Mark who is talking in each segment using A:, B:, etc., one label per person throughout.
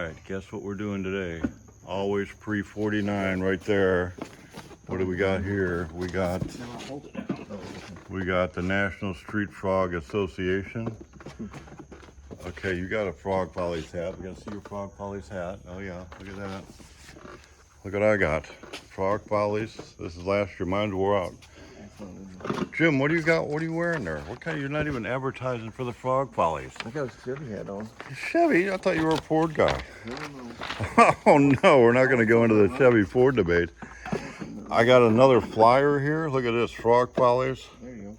A: right, guess what we're doing today? Always pre-49 right there. What do we got here? We got the National Street Frog Association. Okay, you got a Frog Follies hat. We gotta see your Frog Follies hat. Oh yeah, look at that. Look what I got. Frog Follies. This is last year. Mine's wore out. Jim, what do you got? What are you wearing there? What kind? You're not even advertising for the Frog Follies.
B: I got a Chevy hat on.
A: Chevy? I thought you were a Ford guy.
B: No.
A: Oh no, we're not going to go into the Chevy Ford debate. I got another flyer here. Look at this, Frog Follies.
B: There you go.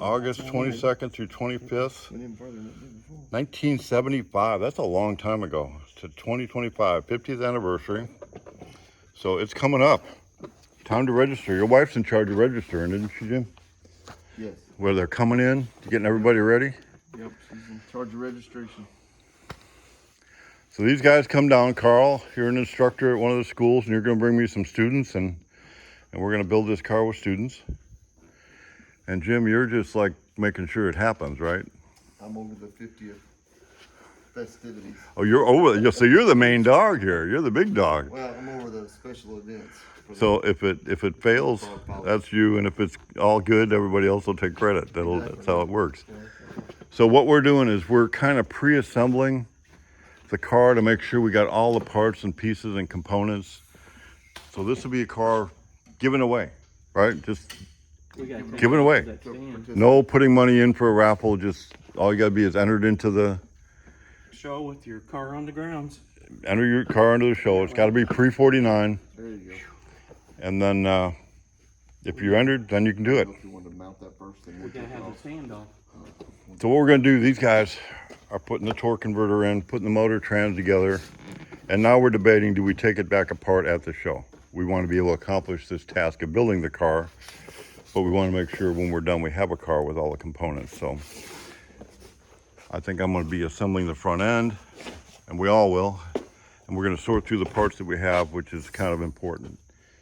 A: August 22nd through 25th, 1975. That's a long time ago. To 2025, 50th anniversary. So it's coming up. Time to register. Your wife's in charge of registering, isn't she, Jim?
B: Yes.
A: Where they're coming in, getting everybody ready.
B: Yep, she's in charge of registration.
A: So these guys come down. Carl, you're an instructor at one of the schools, and you're going to bring me some students, and we're going to build this car with students. And Jim, you're just like making sure it happens, right?
B: I'm over the 50th festivities.
A: Oh, you're over. So you're the main dog here. You're the big dog.
B: Well, I'm over the special events.
A: So if it fails, that's you, and if it's all good, everybody else will take credit. That's how it works. So what we're doing is we're kind of pre-assembling the car to make sure we got all the parts and pieces and components. So this will be a car given away, right? Just given away. No putting money in for a raffle. Just all you got to be is entered into the
C: show with your car on the grounds.
A: Enter your car into the show. It's got to be pre-49.
B: There you go.
A: And then if you're entered, then you can do it.
B: If you want to mount that first thing,
C: We gotta have the stand off.
A: So what we're going to do, these guys are putting the torque converter in, putting the motor trans together, and now we're debating, do we take it back apart at the show? We want to be able to accomplish this task of building the car, but we want to make sure when we're done we have a car with all the components. So I think I'm going to be assembling the front end, and we all will, and we're going to sort through the parts that we have, which is kind of important.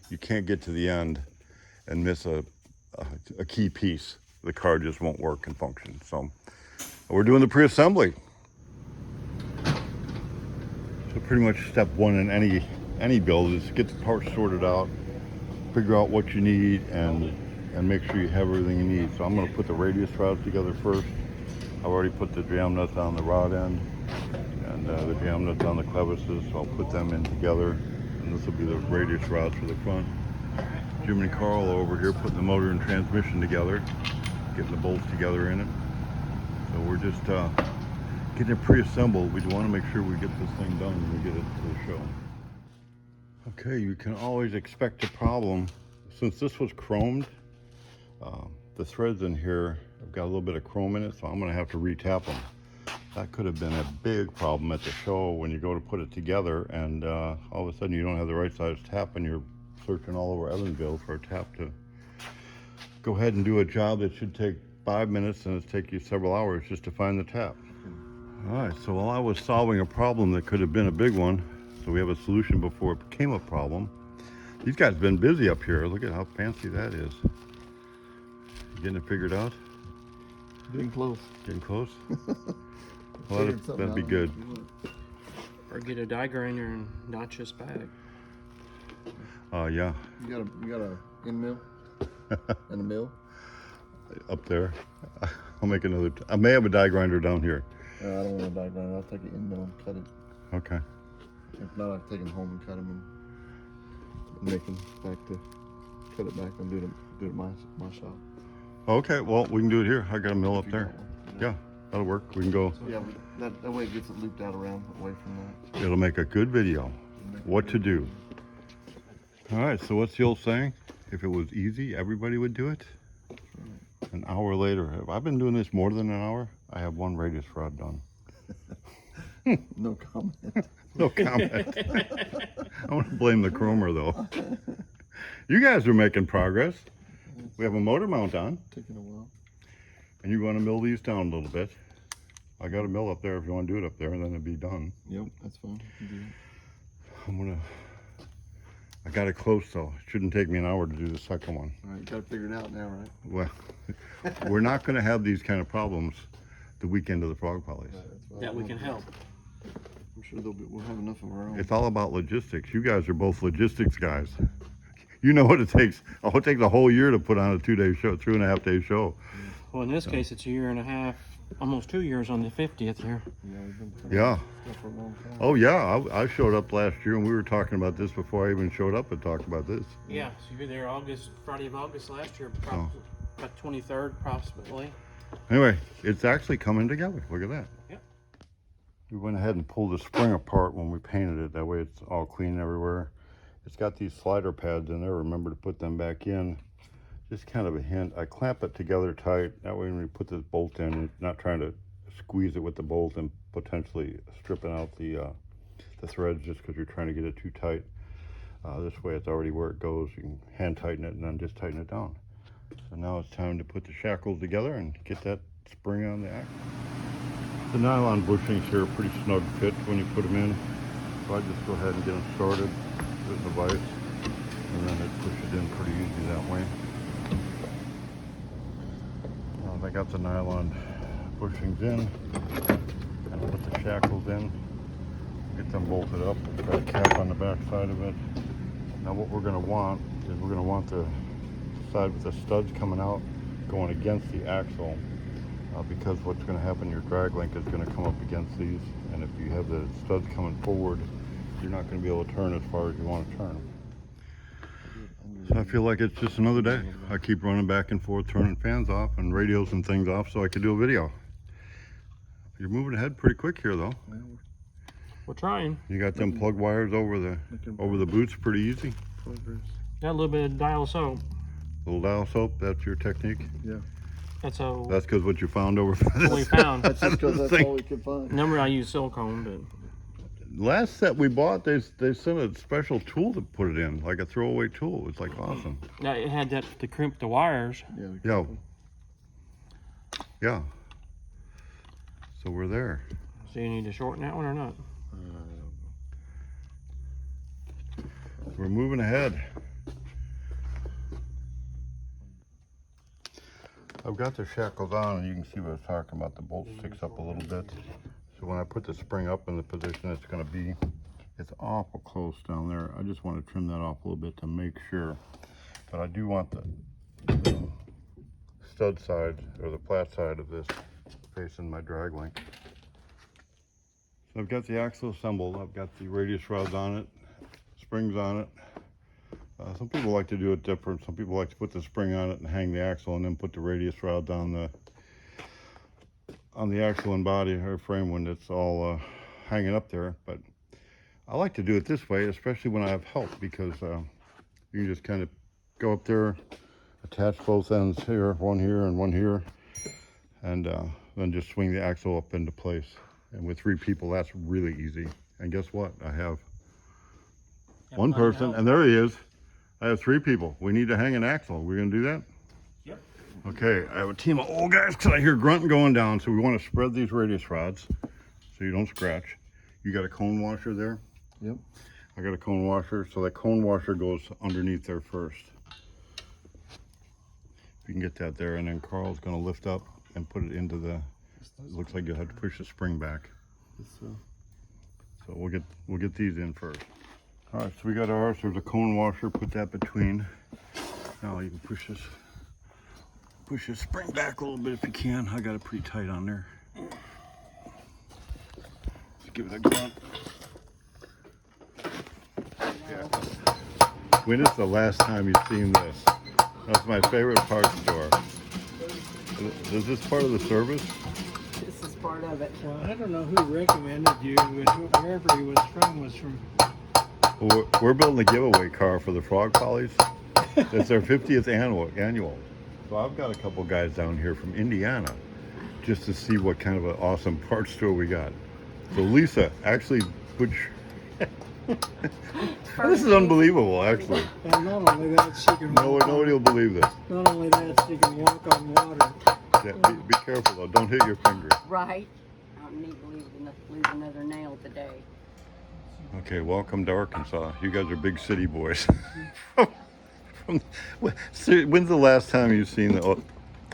A: You can't get to the end and miss a key piece. The car just won't work and function. So we're doing the pre-assembly. So pretty much step one in any build is get the parts sorted out, figure out what you need, and make sure you have everything you need. So I'm going to put the radius rods together first. I've already put the jam nuts on the rod end and the jam nuts on the clevises, so I'll put them in together. And this will be the radius rods for the front. Jim and Carl are over here putting the motor and transmission together, getting the bolts together in it. So we're just getting it pre-assembled. We want to make sure we get this thing done when we get it to the show. Okay, you can always expect a problem. Since this was chromed, the threads in here have got a little bit of chrome in it, so I'm going to have to re-tap them. That could have been a big problem at the show when you go to put it together, and all of a sudden you don't have the right size tap, and you're searching all over Evansville for a tap to go ahead and do a job that should take 5 minutes, and it's take you several hours just to find the tap. All right, so while I was solving a problem that could have been a big one, so we have a solution before it became a problem. These guys have been busy up here. Look at how fancy that is. Getting it figured out?
B: Getting close.
A: Getting close? Well, that'd be good.
C: Or get a die grinder and notch this back.
A: Yeah.
B: You got a end mill and a mill.
A: Up there. I'll make another. I may have a die grinder down here.
B: I don't want a die grinder. I'll take an end mill and cut it.
A: Okay.
B: If not, I'll take them home and cut them and make them back to cut it back and do it at my shop.
A: Okay. Well, we can do it here. I got a mill up there. Yeah, that'll work. We can go.
B: So yeah, that way it gets it looped out around away from that.
A: It'll make a good video. What to do. All right. So what's the old saying? If it was easy, everybody would do it. An hour later, have I been doing this more than an hour? I have one radius rod done.
B: No comment.
A: No comment. I want to blame the chromer though. You guys are making progress. We have a motor mount on.
B: Taking a while.
A: And you want to mill these down a little bit. I got a mill up there if you want to do it up there, and then it'll be done.
B: Yep, that's fine.
A: I got it close though. It shouldn't take me an hour to do the second one.
B: All right, you got it figured out now, right?
A: Well, we're not going to have these kind of problems the weekend of the Frog Follies.
C: That we can help.
B: I'm sure we'll have enough of our own.
A: It's all about logistics. You guys are both logistics guys. You know what it takes. Oh, it takes a whole year to put on a 2-day show, 2.5-day show.
C: Well, in this case, it's a year and a half, almost 2 years on the 50th here.
B: Yeah, we've been putting
A: Yeah.
B: stuff for a long time.
A: Oh yeah, I showed up last year and we were talking about this before I even showed up and talked about this.
C: Yeah, so you were there Friday of August last year,
A: Oh.
C: about 23rd approximately.
A: Anyway, it's actually coming together. Look at that.
C: Yep.
A: We went ahead and pulled the spring apart when we painted it. That way it's all clean everywhere. It's got these slider pads in there. Remember to put them back in. Just kind of a hint. I clamp it together tight. That way when we put this bolt in, it's not trying to squeeze it with the bolt and potentially stripping out the threads just because you're trying to get it too tight. This way it's already where it goes. You can hand tighten it and then just tighten it down. So now it's time to put the shackles together and get that spring on the axle. The nylon bushings here are pretty snug fit when you put them in. So I just go ahead and get them started with the vise, and then it pushes in pretty easy that way. Now I got the nylon bushings in, and put the shackles in, get them bolted up, got a cap on the back side of it. Now what we're going to want is we're going to want the side with the studs coming out going against the axle, because what's going to happen, your drag link is going to come up against these, and if you have the studs coming forward, you're not going to be able to turn as far as you want to turn. So I feel like it's just another day. I keep running back and forth, turning fans off and radios and things off so I can do a video. You're moving ahead pretty quick here though.
C: We're trying.
A: You got them plug wires over the boots pretty easy.
C: Got a little bit of dial soap.
A: Little dial soap, that's your technique?
B: Yeah.
C: That's how
A: That's because what you found over
C: what we found.
B: That's just because that's all we could find.
C: Number I use silicone, but
A: Last set we bought, they sent a special tool to put it in, like a throwaway tool. It's like awesome.
C: now it had that to crimp the wires.
B: Yeah.
A: Yeah. So we're there.
C: So you need to shorten that one or not?
A: We're moving ahead. I've got the shackles on, and you can see what I was talking about. The bolt sticks up a little bit. So when I put the spring up in the position it's going to be, it's awful close down there. I just want to trim that off a little bit to make sure. But I do want the stud side, or the flat side of this facing my drag link. So I've got the axle assembled. I've got the radius rods on it, springs on it. Some people like to do it different. Some people like to put the spring on it and hang the axle and then put the radius rods on the axle and body or frame when it's all hanging up there. But I like to do it this way, especially when I have help, because you can just kind of go up there, attach both ends here, one here and one here, and then just swing the axle up into place. And with 3 people, that's really easy. And guess what? I have one person, and there he is. I have 3 people. We need to hang an axle. We're gonna do that?
C: Yep.
A: Okay, I have a team of old guys because I hear grunting going down, so we want to spread these radius rods so you don't scratch. You got a cone washer there?
B: Yep.
A: I got a cone washer, so that cone washer goes underneath there first. If you can get that there, and then Carl's gonna lift up and put it into the, it looks like you'll have to push the spring back. So we'll get these in first. All right, so we got ours. There's a cone washer. Put that between. Now you can push this spring back a little bit if you can. I got it pretty tight on there. Just give it a grunt. Yeah. When is the last time you've seen this? That's my favorite parts store. Is this part of the service?
D: This is part of it.
C: Well, I don't know who recommended you, but wherever he was from.
A: Well, we're building a giveaway car for the Frog Follies. It's their 50th annual. So I've got a couple guys down here from Indiana just to see what kind of an awesome parts store we got. So Lisa, actually, which this is unbelievable, actually.
E: And not only that, she can walk
A: Nobody will believe this.
E: Not only that, she can walk on water.
A: Yeah, be careful though. Don't hit your finger.
D: Right. I don't need to lose another nail today.
A: Okay, welcome to Arkansas. You guys are big city boys. When's the last time you've seen the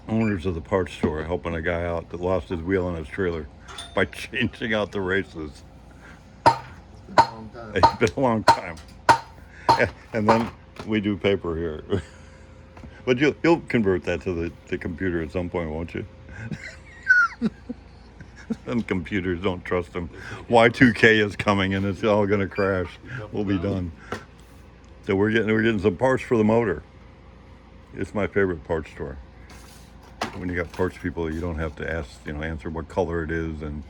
A: owners of the parts store helping a guy out that lost his wheel on his trailer by changing out the races?
B: long time.
A: It's been a long time. And then we do paper here. But you'll convert that to the computer at some point, won't you? Them computers, don't trust them. Y2K is coming and it's all gonna crash. We'll be done. So we're getting some parts for the motor. It's my favorite parts store. When you got parts people, you don't have to answer what color it is and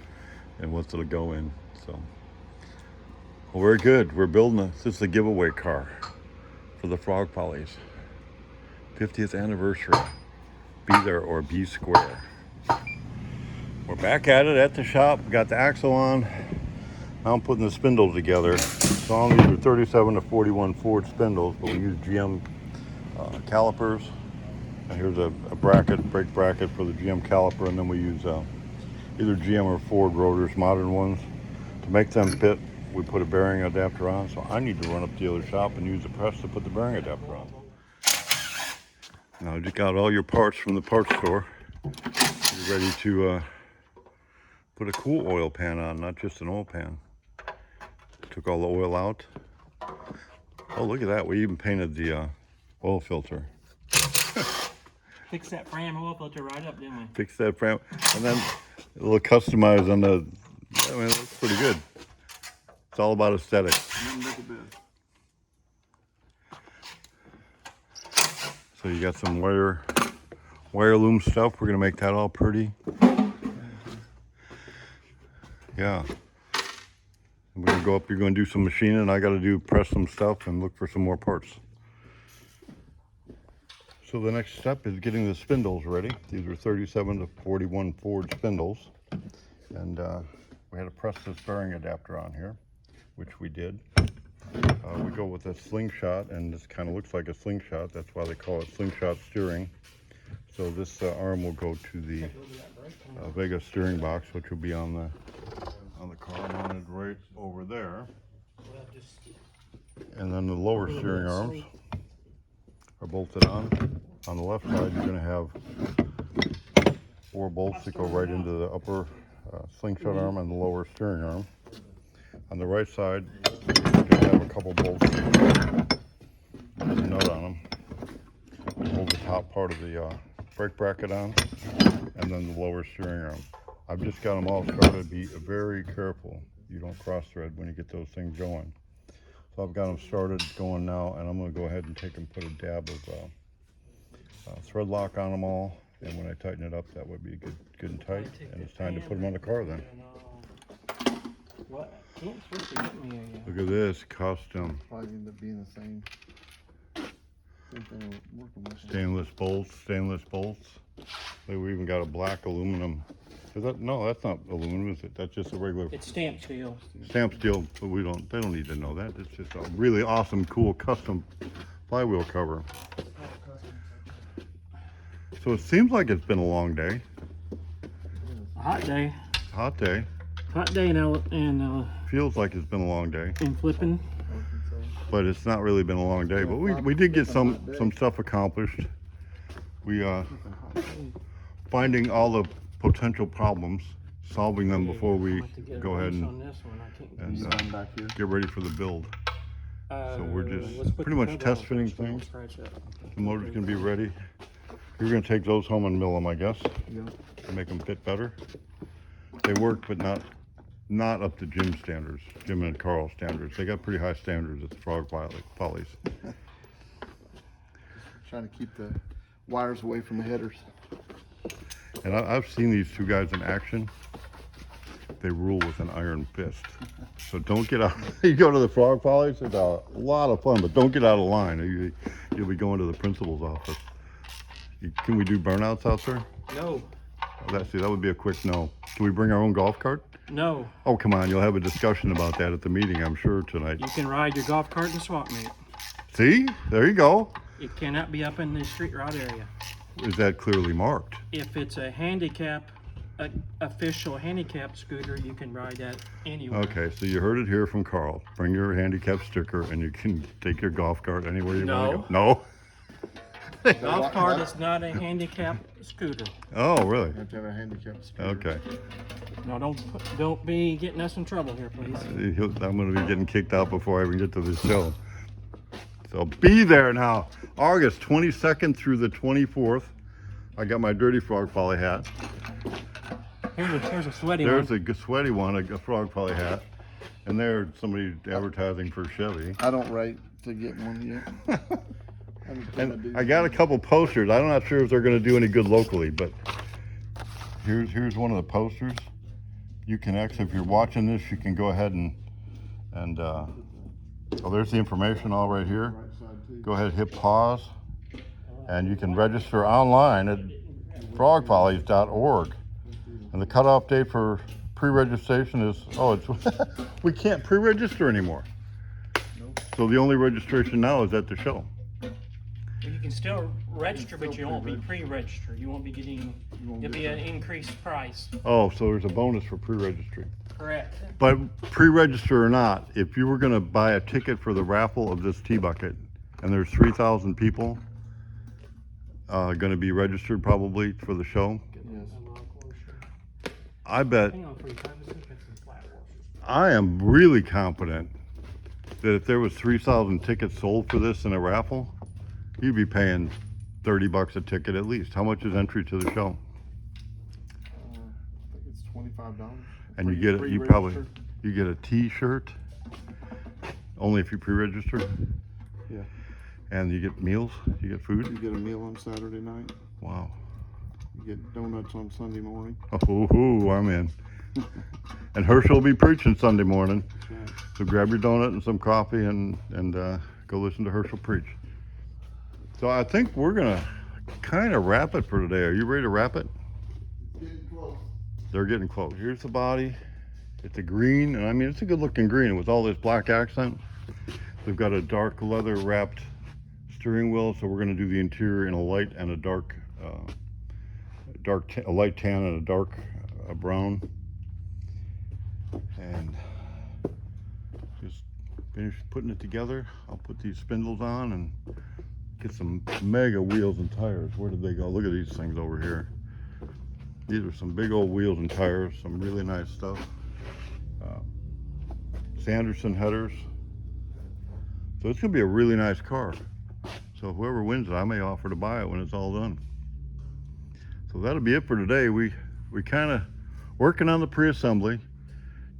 A: what's it'll go in. So, well, very good. We're building this is a giveaway car for the Frog Follies 50th anniversary. Be there or be square. We're back at it at the shop. Got the axle on. Now I'm putting the spindles together. So all these are 37 to 41 Ford spindles, but we use GM calipers. And here's a brake bracket for the GM caliper, and then we use either GM or Ford rotors, modern ones. To make them fit, we put a bearing adapter on. So I need to run up to the other shop and use the press to put the bearing adapter on. Now you got all your parts from the parts store. You're ready to put a cool oil pan on, not just an oil pan. Took all the oil out. Oh, look at that. We even painted the oil filter.
C: Fix that frame oil filter right up, didn't we?
A: Fix that frame. And then a little customized on the, I mean, it looks pretty good. It's all about aesthetics. So you got some wire loom stuff. We're gonna make that all pretty. Yeah. We're gonna go up, you're gonna do some machining, and I gotta press some stuff and look for some more parts. So the next step is getting the spindles ready. These are 37 to 41 Ford spindles. And we had to press this bearing adapter on here, which we did. We go with a slingshot, and this kind of looks like a slingshot. That's why they call it slingshot steering. So this arm will go to the Vega steering box, which will be on the car, mounted right over there. And then the lower steering arms are bolted on. On the left side, you're going to have 4 bolts that go right into the upper slingshot arm and the lower steering arm. On the right side, you're going to have a couple bolts with a nut on them. Hold the top part of the brake bracket on, and then the lower steering arm. I've just got them all started. Be very careful you don't cross thread when you get those things going. So I've got them started going now, and I'm going to go ahead and take and put a dab of thread lock on them all. And when I tighten it up, that would be good and tight. And it's time to put them on the car then.
C: What? Can't supposed to get me a,
A: Look at this costume.
B: Probably end up being the same thing we're working with.
A: Stainless bolts. We even got a black aluminum. Is that, no, that's not aluminum, is it? That's just a regular
C: it's stamped steel.
A: stamp steel, but they don't need to know that. It's just a really awesome, cool, custom flywheel cover. So it seems like it's been a long day.
C: A hot day.
A: Hot day.
C: Hot day and
A: Feels like it's been a long day,
C: flipping.
A: but it's not really been a long day. But we did get some stuff accomplished. We finding all the potential problems, solving them before we go ahead and get ready for the build. So we're just pretty much test fitting things. The motor's gonna be ready. You're gonna take those home and mill them, I guess, and make them fit better. They work, but not up to Jim standards, Jim and Carl standards. They got pretty high standards at the Frog Follies.
B: Trying to keep the wires away from the headers.
A: And I've seen these two guys in action. They rule with an iron fist. So don't get out. You go to the Frog Follies, it's a lot of fun, but don't get out of line. You'll be going to the principal's office. Can we do burnouts out there?
C: No.
A: That would be a quick no. Can we bring our own golf cart?
C: No.
A: Oh, come on. You'll have a discussion about that at the meeting, I'm sure, tonight.
C: You can ride your golf cart in swap meet.
A: See? There you go.
C: It cannot be up in the street route area.
A: Is that clearly marked?
C: If it's a official handicap scooter, you can ride that anywhere.
A: Okay, so you heard it here from Carl. Bring your handicap sticker and you can take your golf cart anywhere you want to go. No?
C: Golf cart is not a handicap scooter.
A: Oh, really?
B: You have to have a handicap scooter.
A: Okay.
C: No, don't be getting us in trouble here, please.
A: I'm going to be getting kicked out before I even get to the show. So be there now. August 22nd through the 24th. I got my Dirty Frog Polly hat.
C: Here's a sweaty
A: There's
C: one.
A: a sweaty one, a Frog Polly hat. And there's somebody advertising for Chevy.
B: I don't rate to get one yet.
A: And I got a couple posters. I'm not sure if they're going to do any good locally, but here's one of the posters. You can actually, if you're watching this, you can go ahead and oh, there's the information all right here. Go ahead, hit pause, and you can register online at frogfollies.org. And the cutoff date for pre-registration is, we can't pre-register anymore. So the only registration now is at the show.
C: You can still register, but you won't be pre-registered. You won't be getting, it'll be an increased price.
A: Oh, so there's a bonus for pre-registering.
C: Correct.
A: But pre-register or not, if you were going to buy a ticket for the raffle of this tea bucket, and there's 3,000 people going to be registered probably for the show,
B: Yes.
A: I bet,
C: Hang on for your time. Let's look at some flat washers.
A: I am really confident that if there was 3,000 tickets sold for this in a raffle, you'd be paying $30 a ticket at least. How much is entry to the show?
B: I think it's $25.
A: And you get you get a T-shirt only if you pre-register.
B: Yeah.
A: And you get meals. You get food.
B: You get a meal on Saturday night.
A: Wow.
B: You get donuts on Sunday morning.
A: Oh, I'm in. And Herschel will be preaching Sunday morning.
B: Right.
A: So grab your donut and some coffee and go listen to Herschel preach. So I think we're gonna kind of wrap it for today. Are you ready to wrap it?
B: Getting close.
A: They're getting close. Here's the body. It's a green, and I mean, it's a good looking green with all this black accent. We've got a dark leather wrapped steering wheel, so we're gonna do the interior in a light and a dark, a light tan and a dark brown. And just finish putting it together. I'll put these spindles on and get some mega wheels and tires. Where did they go? Look at these things over here. These are some big old wheels and tires, some really nice stuff. Sanderson headers. So it's gonna be a really nice car. So whoever wins it, I may offer to buy it when it's all done. So that'll be it for today. We kind of working on the pre-assembly.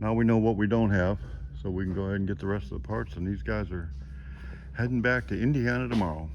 A: Now we know what we don't have, so we can go ahead and get the rest of the parts, and these guys are heading back to Indiana tomorrow.